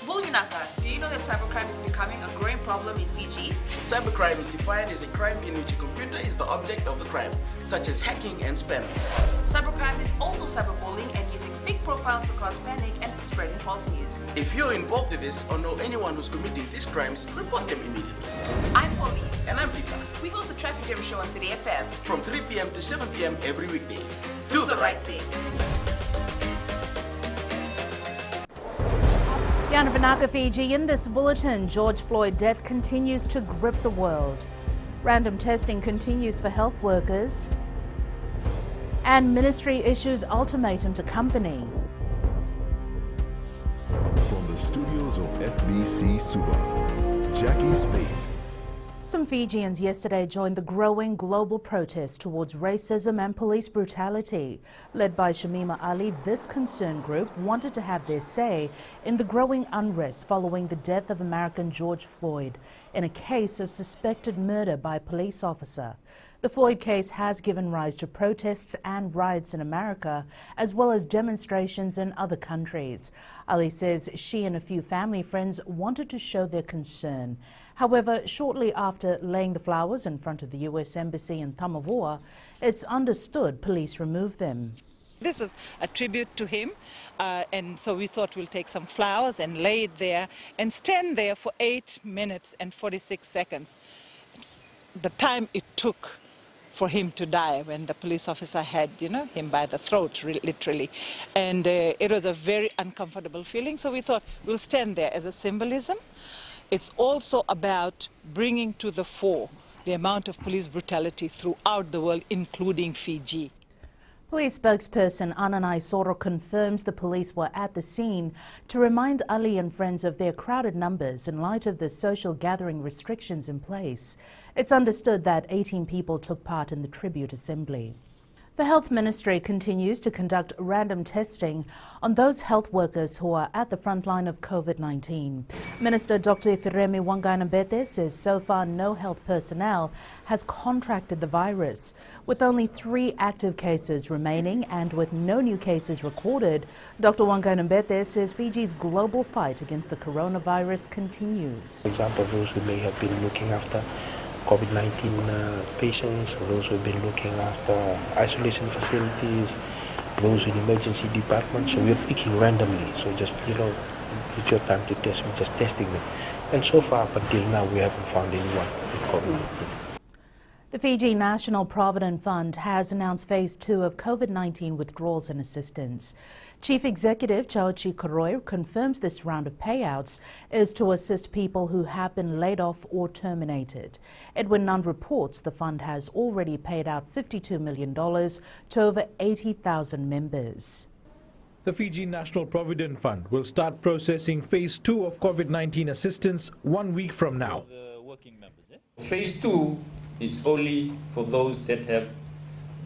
Bulginaka, do you know that cybercrime is becoming a growing problem in Fiji? Cybercrime is defined as a crime in which a computer is the object of the crime, such as hacking and spam. Cybercrime is also cyberbullying and using fake profiles to cause panic and spreading false news. If you're involved in this or know anyone who's committing these crimes, report them immediately. I'm Polly. And I'm Peter. We host the Traffic Jam Show on City FM. From 3 p.m. to 7 p.m. every weekday. Do the right thing. Yanavanaka, Fiji. In this bulletin, George Floyd death continues to grip the world. Random testing continues for health workers. And ministry issues ultimatum to company. From the studios of FBC Suva, Jackie Spade. Some Fijians yesterday joined the growing global protest towards racism and police brutality. Led by Shamima Ali, this concerned group wanted to have their say in the growing unrest following the death of American George Floyd in a case of suspected murder by a police officer. The Floyd case has given rise to protests and riots in America, as well as demonstrations in other countries. Ali says she and a few family friends wanted to show their concern. However, shortly after laying the flowers in front of the U.S. Embassy in Tamavua, it's understood police removed them. This was a tribute to him, and so we thought we'll take some flowers and lay it there and stand there for 8 minutes and 46 seconds. The time it took for him to die when the police officer had, him by the throat, literally. And it was a very uncomfortable feeling, so we thought we'll stand there as a symbolism. It's also about bringing to the fore the amount of police brutality throughout the world, including Fiji. Police spokesperson Ananai Soro confirms the police were at the scene to remind Ali and friends of their crowded numbers in light of the social gathering restrictions in place. It's understood that 18 people took part in the tribute assembly. The Health Ministry continues to conduct random testing on those health workers who are at the front line of COVID-19. Minister Dr. Ifiremi Wanganambete says so far no health personnel has contracted the virus. With only 3 active cases remaining and with no new cases recorded, Dr. Wanganambete says Fiji's global fight against the coronavirus continues. For example, those who may have been looking after COVID-19 patients, those who have been looking after isolation facilities, those in emergency departments. So we're picking randomly. So just, it's your time to test, we're just testing them. And so far, up until now, we haven't found anyone with COVID-19. The Fiji National Provident Fund has announced Phase 2 of COVID-19 withdrawals and assistance. Chief Executive Chauchi Koroi confirms this round of payouts is to assist people who have been laid off or terminated. Edwin Nund reports the fund has already paid out $52 million to over 80,000 members. The Fiji National Provident Fund will start processing Phase 2 of COVID-19 assistance 1 week from now. Phase 2 is only for those that have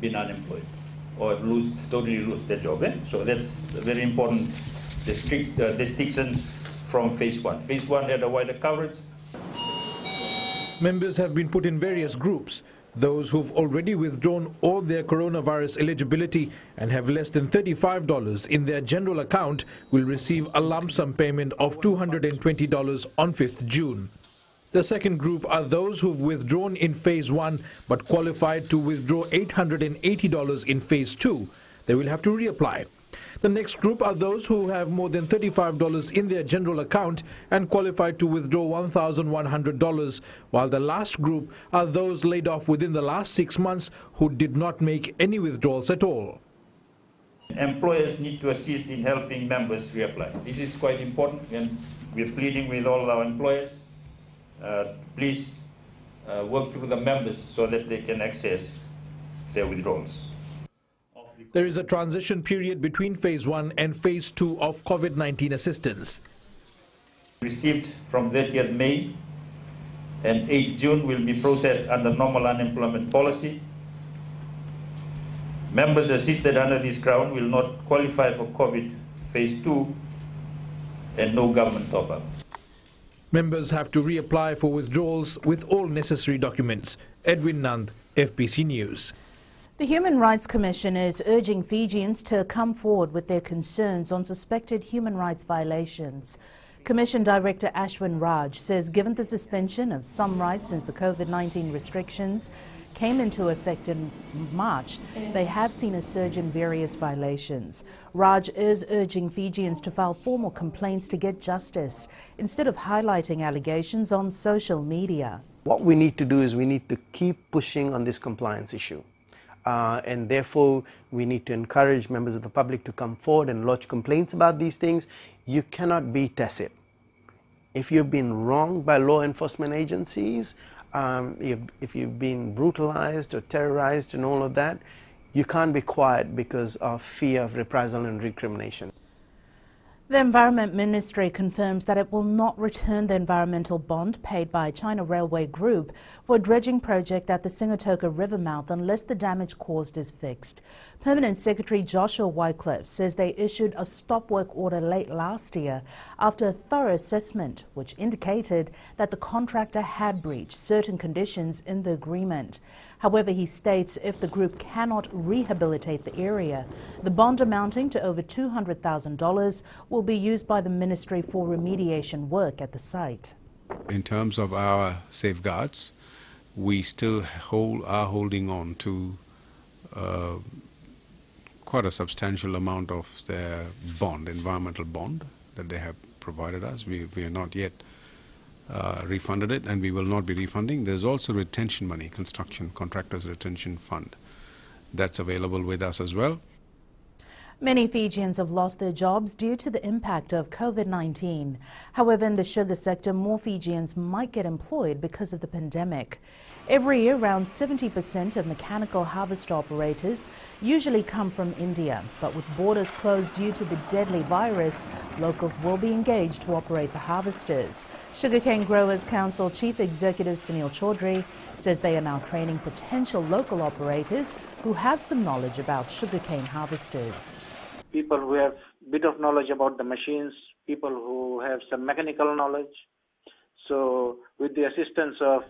been unemployed or totally lose their job. So that's a very important distinction from Phase 1. Phase 1 had a wider coverage. Members have been put in various groups. Those who've already withdrawn all their coronavirus eligibility and have less than $35 in their general account will receive a lump sum payment of $220 on 5th June. The second group are those who've withdrawn in Phase 1 but qualified to withdraw $880 in Phase 2. They will have to reapply. The next group are those who have more than $35 in their general account and qualified to withdraw $1,100, while the last group are those laid off within the last 6 months who did not make any withdrawals at all. Employers need to assist in helping members reapply. This is quite important, and we're pleading with all our employers. Please work through the members so that they can access their withdrawals. There is a transition period between Phase 1 and Phase 2 of COVID-19 assistance. Received from 30th May and 8th June will be processed under normal unemployment policy. Members assisted under this ground will not qualify for COVID Phase 2 and no government top-up. Members have to reapply for withdrawals with all necessary documents. Edwin Nund, FBC News. The Human Rights Commission is urging Fijians to come forward with their concerns on suspected human rights violations. Commission Director Ashwin Raj says given the suspension of some rights since the COVID-19 restrictions came into effect in March, they have seen a surge in various violations. Raj is urging Fijians to file formal complaints to get justice instead of highlighting allegations on social media. What we need to do is we need to keep pushing on this compliance issue. And therefore, we need to encourage members of the public to come forward and lodge complaints about these things. You cannot be tacit. If you've been wronged by law enforcement agencies, if you've been brutalized or terrorized and all of that, you can't be quiet because of fear of reprisal and recrimination. The Environment Ministry confirms that it will not return the environmental bond paid by China Railway Group for a dredging project at the Singatoka River mouth unless the damage caused is fixed. Permanent Secretary Joshua Wycliffe says they issued a stop work order late last year after a thorough assessment which indicated that the contractor had breached certain conditions in the agreement. However, he states if the group cannot rehabilitate the area, the bond amounting to over $200,000 will be used by the ministry for remediation work at the site. In terms of our safeguards, we still are holding on to quite a substantial amount of their bond, environmental bond, that they have provided us. We are not yet refunded it, and we will not be refunding. There's also retention money, construction contractors retention fund, that's available with us as well. Many Fijians have lost their jobs due to the impact of COVID-19. However, in the sugar sector, more Fijians might get employed because of the pandemic. Every year, around 70% of mechanical harvester operators usually come from India. But with borders closed due to the deadly virus, locals will be engaged to operate the harvesters. Sugarcane Growers Council Chief Executive Sunil Chaudhry says they are now training potential local operators who have some knowledge about sugarcane harvesters. People who have a bit of knowledge about the machines, people who have some mechanical knowledge. So with the assistance of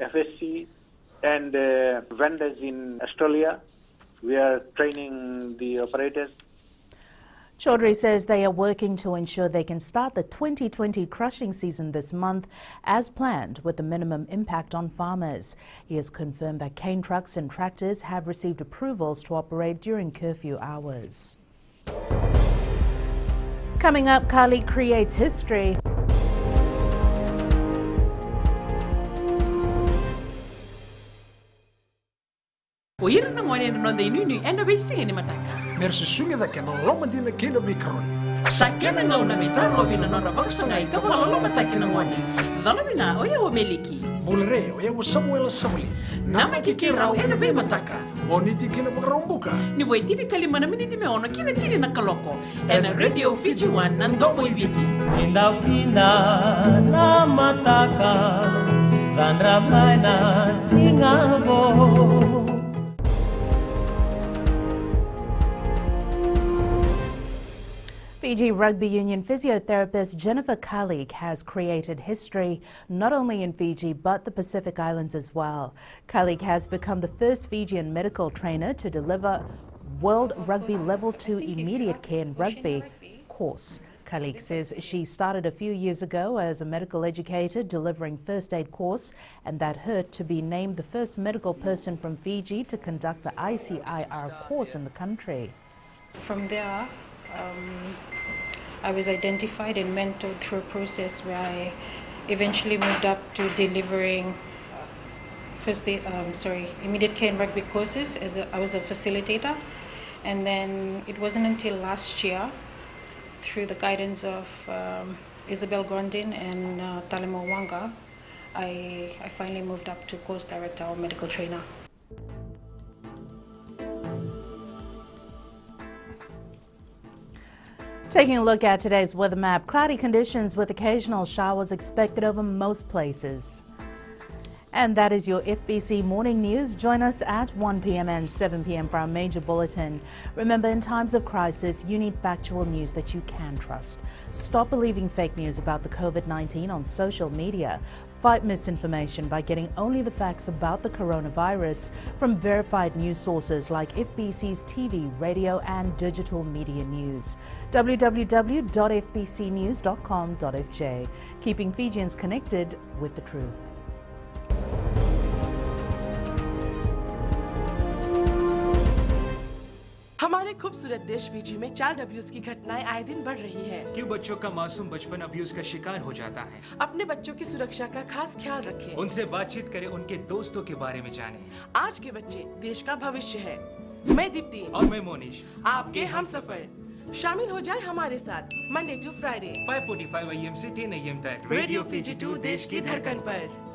FSC and vendors in Australia, we are training the operators. Chaudhry says they are working to ensure they can start the 2020 crushing season this month as planned with the minimum impact on farmers. He has confirmed that cane trucks and tractors have received approvals to operate during curfew hours. Coming up, Kali creates history. Oira na ngone no de nunu enda be singe ni mataka. Mer susunga da kana loma dina kena be karon. Sakena ngau na mitaro bina no rabak sangai ka wala loma takina ngone. Dalabina oya o meliki. Bulre oya o Samuel Samuli. Nama kiki rau enda be mataka. Oni ti kena pakarombuka. Ni wai tiri kalima na miniti me ono kina tiri na kaloko. Ena Radio Fiji One nandomo ibiti. Indaw kina na mataka. Dan ramay na singabo. Fiji Rugby Union physiotherapist Jennifer Kalik has created history not only in Fiji but the Pacific Islands as well. Kalik has become the first Fijian medical trainer to deliver World Rugby Level 2 Immediate Care in Rugby course. Kalik says she started a few years ago as a medical educator delivering first aid course, and that her to be named the first medical person from Fiji to conduct the ICIR course in the country. From there, I was identified and mentored through a process where I eventually moved up to delivering immediate care and rugby courses. I was a facilitator, and then it wasn't until last year, through the guidance of Isabel Grondin and Talemo Wanga, I finally moved up to course director or medical trainer. Taking a look at today's weather map, cloudy conditions with occasional showers expected over most places. And that is your FBC Morning News. Join us at 1 p.m. and 7 p.m. for our major bulletin. Remember, in times of crisis, you need factual news that you can trust. Stop believing fake news about the COVID-19 on social media. Fight misinformation by getting only the facts about the coronavirus from verified news sources like FBC's TV, radio and digital media news. www.fbcnews.com.fj, keeping Fijians connected with the truth. हमारे खूबसूरत देश Fiji में child abuse की घटनाएं आए दिन बढ़ रही हैं। क्यों बच्चों का मासूम बचपन अब्यूज का शिकार हो जाता है? अपने बच्चों की सुरक्षा का खास ख्याल रखें। उनसे बातचीत करें, उनके दोस्तों के बारे में जानें। आज के बच्चे देश का भविष्य है। मैं दीप्ति और मैं मोनिश, आपके हमसफर। शामिल हो जाए हमारे साथ मंडे टू फ्राइडे 5:45 AM से 10 AM तक रेडियो फिजी 2 देश की धड़कन पर।